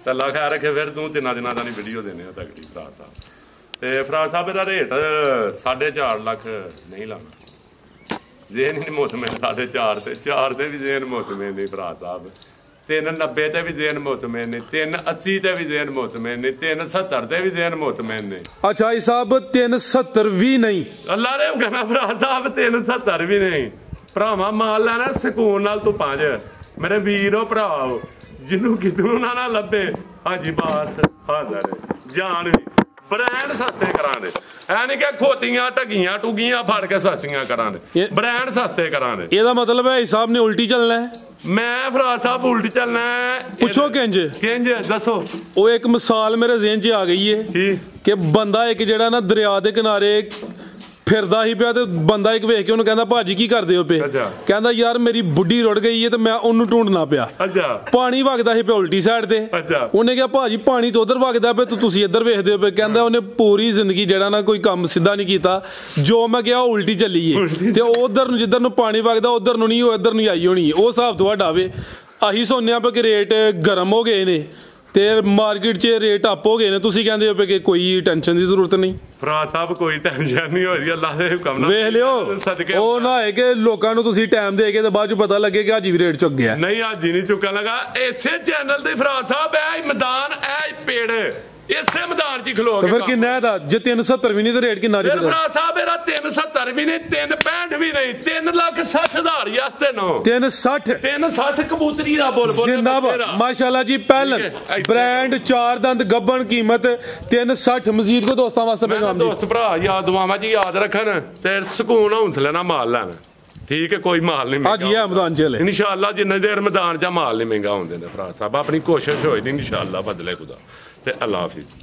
ਤੇ ਅੱਲਾ ਖੈਰ ਰੱਖੇ ਫਿਰ ਤੂੰ 3 ਦਿਨਾਂ ਦਾ ਨਹੀਂ ਵੀਡੀਓ ਦੇਣੇ ਆ ਤਗੜੀ ਭਰਾ ਸਾਹਿਬ ਤੇ ਭਰਾ ਸਾਹਿਬ ਇਹਦਾ ਰੇਟ 4.5 ਲੱਖ ਨਹੀਂ ਲਾਣਾ ਜ਼ੇਨ ਨਹੀਂ ਮੁਤਮਿਨ 4.5 ਤੇ 4 ਤੇ ਵੀ ਜ਼ੇਨ ਮੁਤਮਿਨ ਨਹੀਂ ਭਰਾ ਸਾਹਿਬ 390 ਤੇ ਵੀ ਜ਼ੇਨ ਮੁਤਮਿਨ ਨੇ 380 ਤੇ ਵੀ ਜ਼ੇਨ ਮੁਤਮਿਨ ਨੇ 370 ਤੇ ਵੀ ਜ਼ੇਨ ਮੁਤਮਿਨ ਨੇ ਅੱਛਾ ਇਹ ਸਾਹਿਬ 370 ਵੀ ਨਹੀਂ ਅੱਲਾ ਨੇ ਕਹਣਾ ਭਰਾ ਸਾਹਿਬ 370 ਵੀ ਨਹੀਂ ਭਰਾਵਾ ਮਾਲ ਲੈਣਾ ਸਕੂਨ ਨਾਲ ਤੂੰ ਪੰਜ ਮੇਰੇ ਵੀਰੋ ਭਰਾਓ ਜਿਹਨੂੰ ਕਿਧਰੋਂ ਨਾ ਲੱਭੇ ਹਾਂਜੀ ਬਾਸ ਹਾਜ਼ਰ ਜਾਨ ਵੀ ਬ੍ਰਾਂਡ ਸਸਤੇ ਕਰਾਂਗੇ ਐ ਨਹੀਂ ਕਿ ਖੋਤੀਆਂ ਢਗੀਆਂ ਟੁਗੀਆਂ ਫੜ ਕੇ ਸਸਤੀਆਂ ਕਰਾਂਗੇ ਬ੍ਰਾਂਡ ਸਸਤੇ ਕਰਾਂਗੇ ਇਹਦਾ ਮਤਲਬ ਹੈ ਹਿਸਾਬ ਨੇ ਉਲਟੀ ਚੱਲਣਾ ਹੈ ਮੈਂ ਫਰਾਜ਼ ਸਾਹਿਬ ਉਲਟੀ ਚੱਲਣਾ ਹੈ ਪੁੱਛੋ ਕਿੰਜ ਦੱਸੋ ਉਹ ਇੱਕ ਮਿਸਾਲ ਮੇਰੇ ਜ਼ਿਹਨ 'ਚ ਆ ਗਈ ਹੈ ਕਿ ਬੰਦਾ ਇੱਕ ਜਿਹੜਾ ਨਾ ਦਰਿਆ ਦੇ ਕਿਨਾਰੇ ਫਿਰਦਾ ਹੀ ਪਿਆ ਤੇ ਬੰਦਾ ਇੱਕ ਵੇਖ ਕੇ ਉਹਨੂੰ ਕਹਿੰਦਾ ਭਾਜੀ ਕੀ ਕਰਦੇ ਹੋ ਪਏ ਕਹਿੰਦਾ ਯਾਰ ਮੇਰੀ ਬੁੱਢੀ ਰੁੜ ਗਈ ਹੈ ਤੇ ਮੈਂ ਉਹਨੂੰ ਢੂੰਡਣਾ ਪਿਆ ਪਾਣੀ ਵਗਦਾ ਸੀ ਪਿਆ ਉਲਟੀ ਸਾਈਡ ਤੇ ਉਹਨੇ ਕਿਹਾ ਭਾਜੀ ਪਾਣੀ ਤਾਂ ਉਧਰ ਵਗਦਾ ਪਿਆ ਤੁਸੀਂ ਇੱਧਰ ਵੇਖਦੇ ਹੋ ਪਏ ਕਹਿੰਦਾ ਉਹਨੇ ਪੂਰੀ ਜ਼ਿੰਦਗੀ ਜਿਹੜਾ ਨਾ ਕੋਈ ਕੰਮ ਸਿੱਧਾ ਨਹੀਂ ਕੀਤਾ ਜੋ ਮੈਂ ਕਿਹਾ ਉਲਟੀ ਚੱਲੀ ਏ ਤੇ ਉਧਰ ਨੂੰ ਜਿੱਧਰ ਨੂੰ ਪਾਣੀ ਵਗਦਾ ਉਧਰ ਨੂੰ ਨਹੀਂ ਉਹ ਇੱਧਰ ਨੂੰ ਆਈ ਹੋਣੀ ਉਹ ਹਿਸਾਬ ਤੁਹਾਡਾ ਵੇ ਆਹੀ ਸੁਣਿਆ ਪਏ ਕਿ ਰੇਟ ਗਰਮ ਹੋ ਗਏ ਨੇ ਤੇ ਮਾਰਕੀਟ 'ਚ ਰੇਟ ਅਪ ਹੋ ਗਏ ਨੇ ਤੁਸੀਂ ਕਹਿੰਦੇ ਹੋ ਕਿ ਕੋਈ ਟੈਨਸ਼ਨ ਦੀ ਜ਼ਰੂਰਤ ਨਹੀਂ ਫਰਾਜ਼ ਸਾਹਿਬ ਕੋਈ ਟੈਨਸ਼ਨ ਨਹੀਂ ਹੋ ਰਹੀ ਅੱਲਾਹ ਦੇ ਹੁਕਮ ਨਾਲ ਵੇਖ ਲਿਓ ਉਹ ਨਾ ਹੈ ਕਿ ਲੋਕਾਂ ਨੂੰ ਤੁਸੀਂ ਟਾਈਮ ਦੇ ਕੇ ਤੇ ਬਾਅਦ 'ਚ ਪਤਾ ਲੱਗੇ ਕਿ ਅੱਜ ਵੀ ਰੇਟ ਚੁੱਕ ਗਿਆ ਨਹੀਂ ਅੱਜ ਹੀ ਨਹੀਂ ਚੁੱਕਣ ਲੱਗਾ ਇਸੇ ਚੈਨਲ ਤੇ ਫਰਾਜ਼ ਸਾਹਿਬ ਐ ਮੈਦਾਨ ਐ ਪੇੜ ਇਸੇ ਮੈਦਾਨ 'ਚ ਖਲੋ ਕੇ ਫਿਰ ਕਿੰਨਾ ਹੈ ਦਾ ਜੇ 370 ਵੀ ਨਹੀਂ ਤੇ ਰੇਟ ਕਿੰਨਾ ਜੀ ਫਰਾਜ਼ ਸਾਹਿਬ ਇਹਦਾ 370 ਵੀ ਨਹੀਂ 365 ਵੀ ਨਹੀਂ 3,60,000 ਯਾਸਤੇ ਨੋ 360 ਕਬੂਤਰੀ ਦਾ ਬੋਲ ਜਿੰਦਾਬਾਦ ਮਾਸ਼ਾਅੱਲਾ ਜੀ ਪਹਿਲਨ ਬ੍ਰਾਂਡ 4 ਦੰਦ ਗੱਬਣ ਕੀਮਤ 360 ਮਜ਼ੀਦ ਕੋ ਦੋਸਤਾਂ ਵਾਸਤੇ ਪੈਗਾਮ ਦੋਸਤ ਭਰਾ ਯਾਦ ਦੁਆਵਾਂ ਜੀ ਯਾਦ ਰੱਖਣ ਤੇ ਸਕੂਨ ਹੌਸਲੇ ਨਾਲ ਮਾਲ ਲੈਣ ਠੀਕ ਹੈ, ਕੋਈ ਮਾਲ ਨਹੀਂ ਅੱਜ ਇਹ ਰਮਦਾਨ ਚ ਹਲੇ ਇਨਸ਼ਾਅੱਲਾ ਜਿੰਨੇ ਦੇਰ ਰਮਦਾਨ ਚ ਮਾਲ ਨਹੀਂ ਮਹਿੰਗਾ ਹੁੰਦੇ ਨੇ ਫਰਾਜ ਸਾਹਿਬ, ਆਪਣੀ ਕੋਸ਼ਿਸ਼ ਹੋਈ ਨਹੀਂ ਇਨਸ਼ਾਅੱਲਾ, ਬਦਲੇ ਖੁਦਾ ਤੇ ਅੱਲਾ ਹਾਫਿਜ਼।